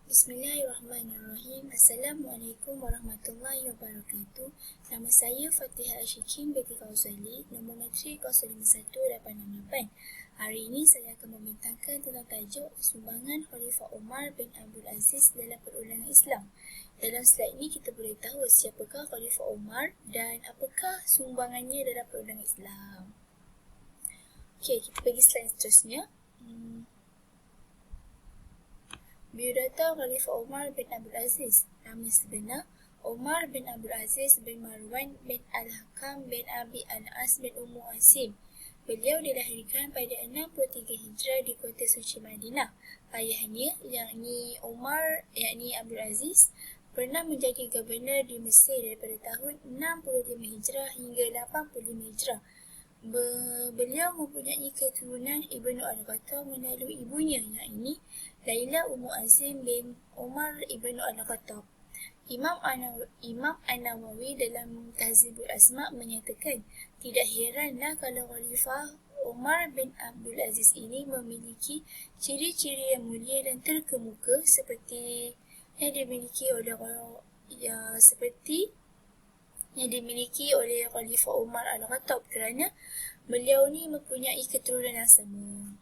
Bismillahirrahmanirrahim. Assalamualaikum warahmatullahi wabarakatuh. Nama saya Fatihah Ashikin binti Fauzali, nombor matrik 051868. Hari ini saya akan membentangkan tentang tajuk sumbangan Khalifah Umar bin Abdul Aziz dalam perulangan Islam. Dalam slide ini kita boleh tahu siapakah Khalifah Umar dan apakah sumbangannya dalam perulangan Islam. Okey, kita pergi slide seterusnya. Biodata Khalifah Umar bin Abdul Aziz. Nama sebenar Umar bin Abdul Aziz bin Marwan bin Al-Hakam bin Abi Al-As bin Ummu Asim. Beliau dilahirkan pada 63 Hijrah di kota suci Madinah. Ayahnya, yakni Umar, yakni Abdul Aziz, pernah menjadi gubernur di Mesir daripada tahun 65 Hijrah hingga 85 Hijrah. Beliau mempunyai keturunan Ibnu Al-Khattab melalui ibunya, yakni Laila Ummu Azim bin Umar Ibnu Al-Khattab. Imam An-Nawawi dalam Tahzibul Asma' menyatakan, tidak heranlah kalau Khalifah Umar bin Abdul Aziz ini memiliki ciri-ciri yang mulia dan terkemuka seperti yang dimiliki oleh Khalifah Umar Al-Khattab, kerana beliau ni mempunyai keturunan yang sama.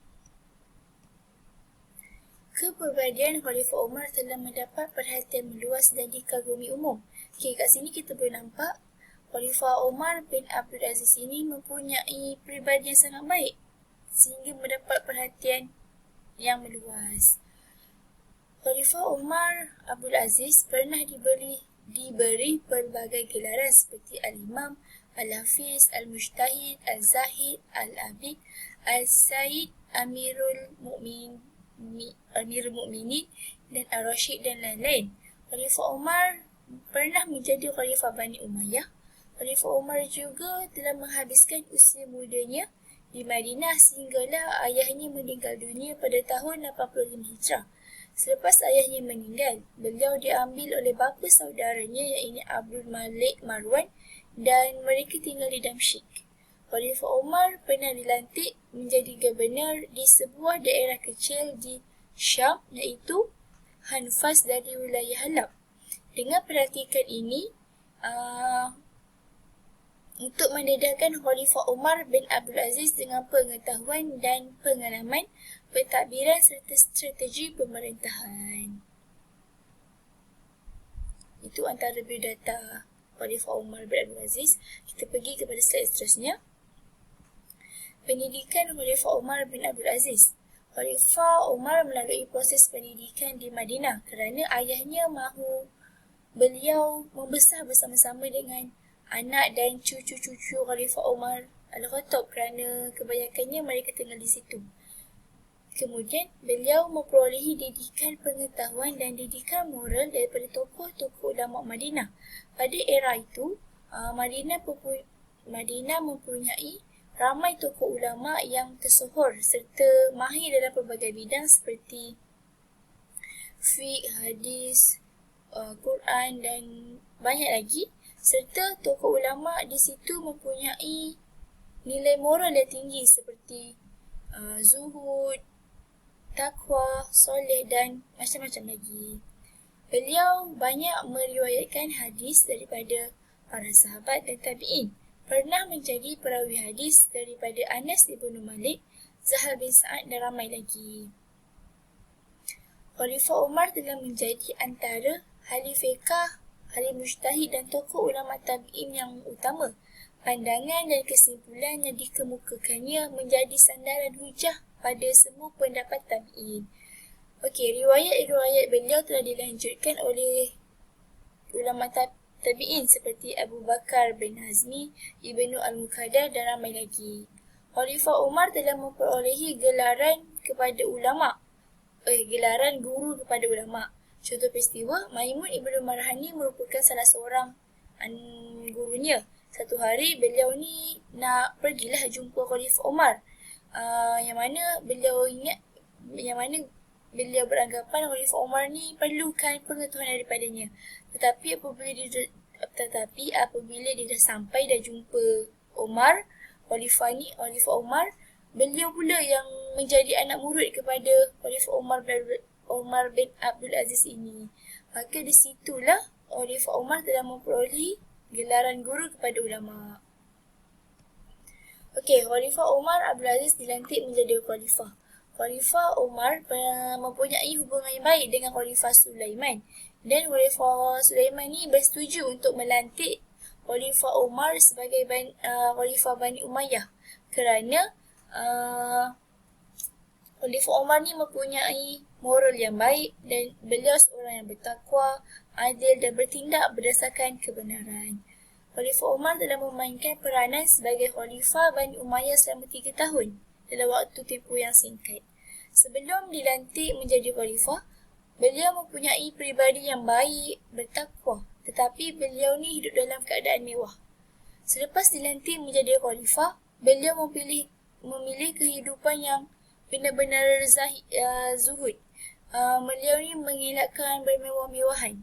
Kepribadian Khalifah Umar telah mendapat perhatian meluas dan dikagumi umum. Okey, kat sini kita boleh nampak Khalifah Umar bin Abdul Aziz ini mempunyai peribadi yang sangat baik sehingga mendapat perhatian yang meluas. Khalifah Umar Abdul Aziz pernah diberi pelbagai gelaran seperti Al-Imam, Al-Hafiz, Al-Mujtahid, Al-Zahid, Al-Abid, Al-Sayyid, Amirul Mu'minin dan Ar-Rashid dan lain-lain. Khalifah Umar pernah menjadi Khalifah Bani Umayyah. Khalifah Umar juga telah menghabiskan usia mudanya di Madinah sehinggalah ayahnya meninggal dunia pada tahun 85 Hijrah. Selepas ayahnya meninggal, beliau diambil oleh bapa saudaranya iaitu Abdul Malik Marwan dan mereka tinggal di Damsyik. Khalifah Umar pernah dilantik menjadi gubernur di sebuah daerah kecil di Syam iaitu Hanfas dari wilayah Halab. Dengan perhatikan ini, untuk mendedahkan Khalifah Umar bin Abdul Aziz dengan pengetahuan dan pengalaman, pentadbiran serta strategi pemerintahan. Itu antara biodata Khalifah Umar bin Abdul Aziz. Kita pergi kepada slide seterusnya. Pendidikan Khalifah Umar bin Abdul Aziz. Khalifah Umar melalui proses pendidikan di Madinah kerana ayahnya mahu beliau membesar bersama-sama dengan anak dan cucu-cucu Khalifah Umar Al-Khattab kerana kebanyakannya mereka tinggal di situ. Kemudian, beliau memperolehi didikan pengetahuan dan didikan moral daripada tokoh-tokoh ulama Madinah. Pada era itu, Madinah mempunyai ramai tokoh ulama yang tersohor serta mahir dalam pelbagai bidang seperti fiqh, hadis, Quran dan banyak lagi. Serta tokoh ulama di situ mempunyai nilai moral yang tinggi seperti zuhud, takwa, soleh dan macam-macam lagi. Beliau banyak meriwayatkan hadis daripada para sahabat dan tabi'in. Pernah menjadi perawi hadis daripada Anas ibn Malik, Zahal bin Sa'ad dan ramai lagi. Khalifah Umar telah menjadi antara ahli fiqh, ahli mujtahid dan tokoh ulama tabi'in yang utama. Pandangan dan kesimpulan yang dikemukakannya menjadi sandaran hujah pada semua pendapat tabi'in. Okey, riwayat-riwayat beliau telah dilanjutkan oleh ulama tabi'in seperti Abu Bakar bin Hazmi, Ibnu Al-Muqaddar dan ramai lagi. Khalifah Umar telah memperolehi gelaran guru kepada ulama. Contoh peristiwa, Maimun Ibnu Marhani merupakan salah seorang gurunya. Satu hari beliau ni nak pergilah jumpa Khalifah Umar. Yang mana beliau beranggapan Khalifah Umar ni perlukan pengetahuan daripadanya. Tetapi apabila dia dah sampai dah jumpa Khalifah Umar, beliau pula yang menjadi anak murid kepada Khalifah Umar bin Abdul Aziz ini. Maka di situlah Khalifah Umar telah memperoleh gelaran guru kepada ulama. Okey, Khalifah Umar Abdul Aziz dilantik menjadi khalifah. Khalifah Umar mempunyai hubungan yang baik dengan Khalifah Sulaiman. Dan Khalifah Sulaiman ni bersetuju untuk melantik Khalifah Umar sebagai Khalifah Bani Umayyah. Kerana Khalifah Umar ni mempunyai moral yang baik dan beliau seorang yang bertakwa, adil dan bertindak berdasarkan kebenaran. Khalifah Umar telah memainkan peranan sebagai Khalifah Bani Umayyah selama 3 tahun dalam waktu tempoh yang singkat. Sebelum dilantik menjadi Khalifah, beliau mempunyai peribadi yang baik, bertakwa, tetapi beliau ni hidup dalam keadaan mewah. Selepas dilantik menjadi Khalifah, beliau memilih kehidupan yang benar-benar zuhud. Beliau ni mengelakkan bermewah-mewahan.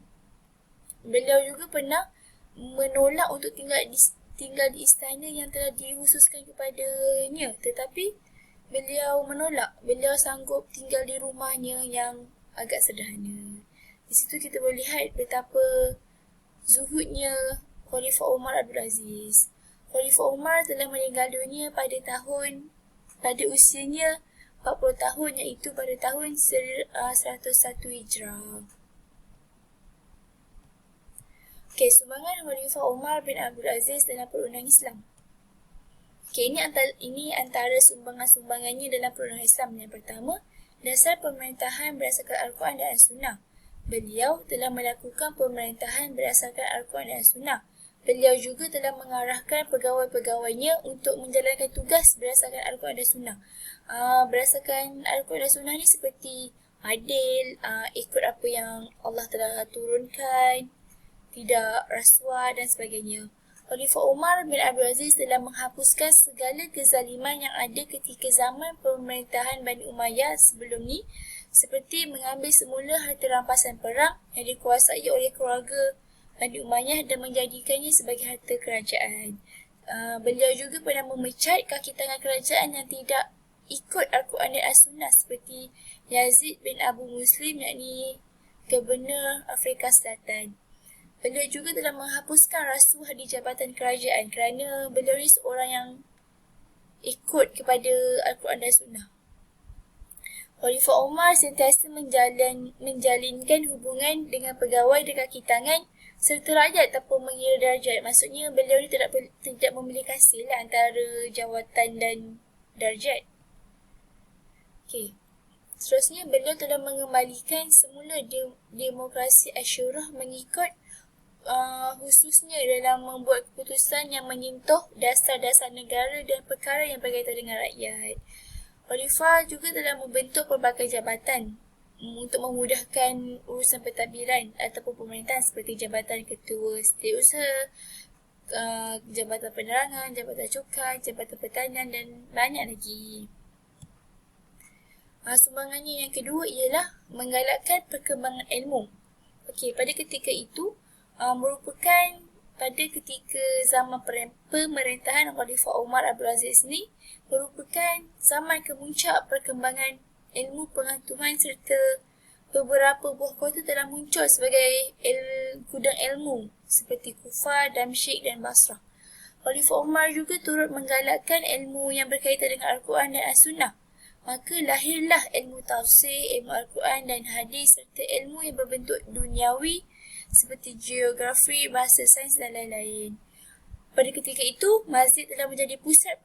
Beliau juga pernah menolak untuk tinggal di istana yang telah dikhususkan kepadanya, tetapi beliau menolak. Beliau sanggup tinggal di rumahnya yang agak sederhana. Di situ kita boleh lihat betapa zuhudnya Khalifah Umar Abdul Aziz. Khalifah Umar telah meninggal dunia pada usianya 40 tahun, iaitu pada tahun 101 Hijrah. Okey, sumbangan Khalifah Umar bin Abdul Aziz dalam perundang Islam. Okey, ini antara sumbangan-sumbangannya dalam perundang Islam. Yang pertama, dasar pemerintahan berdasarkan Al-Quran dan As-Sunnah. Beliau telah melakukan pemerintahan berdasarkan Al-Quran dan As-Sunnah. Beliau juga telah mengarahkan pegawai-pegawainya untuk menjalankan tugas berdasarkan Al-Quran dan Sunnah. Berdasarkan Al-Quran dan Sunnah ni seperti adil, ikut apa yang Allah telah turunkan, tidak rasuah dan sebagainya. Khalifah Umar bin Abdul Aziz telah menghapuskan segala kezaliman yang ada ketika zaman pemerintahan Bani Umayyah sebelum ni, seperti mengambil semula harta rampasan perang yang dikuasai oleh keluarga Bani Umayyah dan menjadikannya sebagai harta kerajaan. Beliau juga pernah memecat kaki tangan kerajaan yang tidak ikut Al-Quran dan As-Sunnah seperti Yazid bin Abu Muslim, yakni Gubernur Afrika Selatan. Beliau juga telah menghapuskan rasuah di jabatan kerajaan kerana beliau ni seorang yang ikut kepada Al-Quran dan Sunnah. Khalifah Umar sentiasa menjalinkan hubungan dengan pegawai dan kaki tangan serta rakyat tanpa mengira darjat. Maksudnya beliau ni tidak memilih kasih lah antara jawatan dan darjat. Okey. Seterusnya, beliau telah mengembalikan semula demokrasi Asyurah mengikut khususnya dalam membuat keputusan yang menyentuh dasar-dasar negara dan perkara yang berkaitan dengan rakyat. Khalifah juga telah membentuk pelbagai jabatan untuk memudahkan urusan pentadbiran ataupun pemerintahan seperti Jabatan Ketua Setiausaha, Jabatan Penerangan, Jabatan Cukai, Jabatan Pertanian dan banyak lagi. Sumbangannya yang kedua ialah menggalakkan perkembangan ilmu. Okey, pada ketika itu merupakan pada ketika zaman pemerintahan Khalifah Umar Abdul Aziz ni merupakan zaman kemuncak perkembangan ilmu pengetahuan serta beberapa buah kota telah muncul sebagai gudang ilmu seperti Kufah, Damsyik dan Basrah. Khalifah Umar juga turut menggalakkan ilmu yang berkaitan dengan Al-Quran dan As-Sunnah. Maka lahirlah ilmu tafsir, ilmu Al-Quran dan hadis serta ilmu yang berbentuk duniawi seperti geografi, bahasa sains dan lain-lain. Pada ketika itu, masjid telah menjadi pusat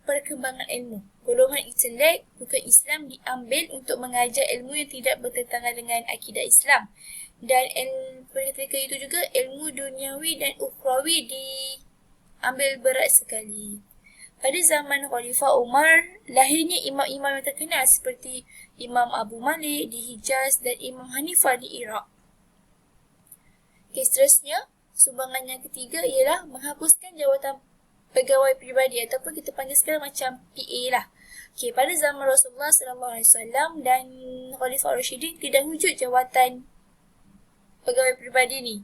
perkembangan ilmu. Golongan intelek bukan Islam diambil untuk mengajar ilmu yang tidak bertentangan dengan akidah Islam. Dan pada ketika itu juga ilmu duniawi dan ukhrawi diambil berat sekali. Pada zaman Khalifah Umar, lahirnya imam-imam yang terkenal seperti Imam Abu Malik di Hijaz dan Imam Hanifah di Iraq. Seterusnya, sumbangan yang ketiga ialah menghapuskan jawatan pegawai peribadi ataupun kita panggil sekarang macam PA lah. Pada zaman Rasulullah SAW dan Khalifah Rashidin tidak wujud jawatan pegawai peribadi ni.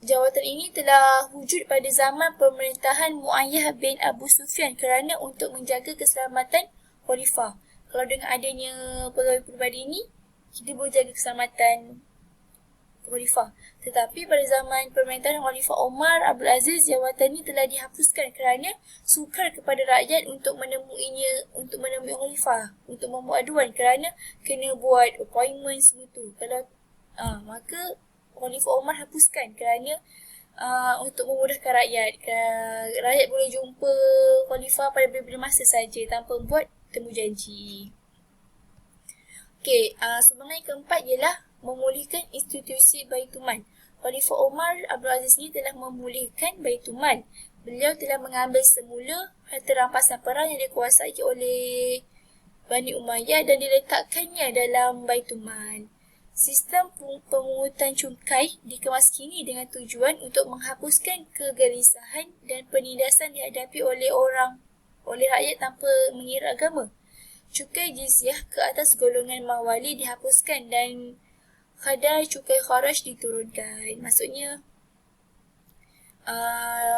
Jawatan ini telah wujud pada zaman pemerintahan Muayyah bin Abu Sufyan kerana untuk menjaga keselamatan Khalifah. Kalau dengan adanya pegawai peribadi ini, kita boleh jaga keselamatan khalifah. Tetapi pada zaman pemerintahan Khalifah Omar Abdul Aziz, jawatan ini telah dihapuskan kerana sukar kepada rakyat untuk menemuinya, untuk menemui khalifah, untuk membuat aduan kerana kena buat appointment semua tu. Kalau maka Khalifah Omar hapuskan kerana untuk memudahkan rakyat. Rakyat boleh jumpa khalifah pada bila-bila masa saja tanpa buat temu janji. Okey, sumbangan yang keempat ialah memulihkan institusi Baitul Mal. Khalifah Omar Abdul Aziz ini telah memulihkan Baitul Mal. Beliau telah mengambil semula harta rampasan perang yang dikuasai oleh Bani Umayyah dan diletakkannya dalam Baitul Mal. Sistem pemungutan cukai dikemaskini dengan tujuan untuk menghapuskan kegelisahan dan penindasan dihadapi oleh rakyat tanpa mengira agama. Cukai jizyah ke atas golongan mawali dihapuskan dan kadar cukai kharaj diturunkan. Maksudnya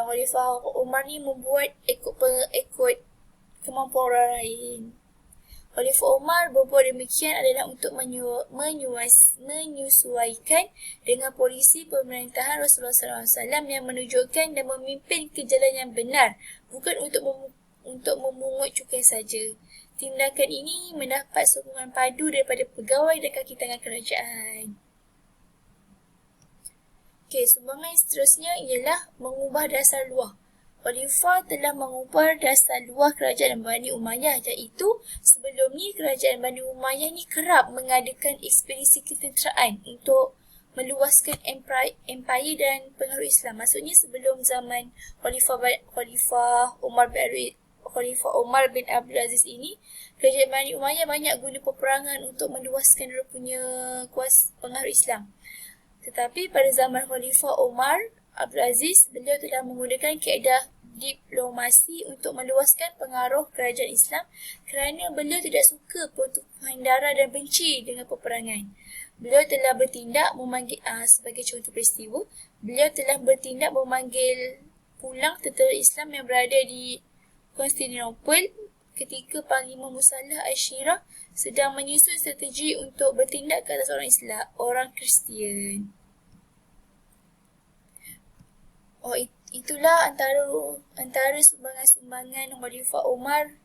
Khalifah Umar ni membuat ikut kemampuan orang lain. Khalifah Umar berbuat demikian adalah untuk menyesuaikan dengan polisi pemerintahan Rasulullah SAW yang menunjukkan dan memimpin ke jalan yang benar, bukan untuk memungut cukai saja. Tindakan ini mendapat sokongan padu daripada pegawai dan kaki tangan kerajaan. Okey, sumbangan seterusnya ialah mengubah dasar luar. Khalifah telah mengubah dasar luar kerajaan Bani Umayyah, iaitu sebelum ni kerajaan Bani Umayyah ni kerap mengadakan ekspedisi ketenteraan untuk meluaskan empire dan pengaruh Islam. Maksudnya sebelum zaman Khalifah Umar bin Abdul Aziz ini, kerajaan Bani Umayyah banyak guna peperangan untuk meluaskan dia punya pengaruh Islam. Tetapi pada zaman Khalifah Umar Abdul Aziz, beliau telah menggunakan kaedah diplomasi untuk meluaskan pengaruh kerajaan Islam kerana beliau tidak suka pertumpahan darah dan benci dengan peperangan. Beliau telah bertindak sebagai contoh peristiwa, beliau telah bertindak memanggil pulang tentera Islam yang berada di Konstantinopel ketika Panglima Musallah Al-Shirah sedang menyusun strategi untuk bertindak ke atas orang Kristian. Itulah antara sumbangan Khalifah Umar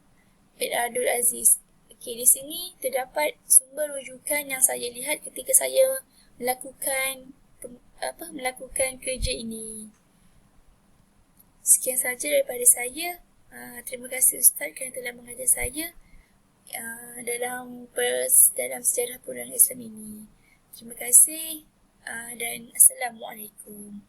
bin Abdul Aziz. Okey, di sini terdapat sumber rujukan yang saya lihat ketika saya melakukan kerja ini. Sekian saja daripada saya. Terima kasih Ustaz kerana telah mengajar saya dalam sejarah perundangan Islam ini. Terima kasih dan Assalamualaikum.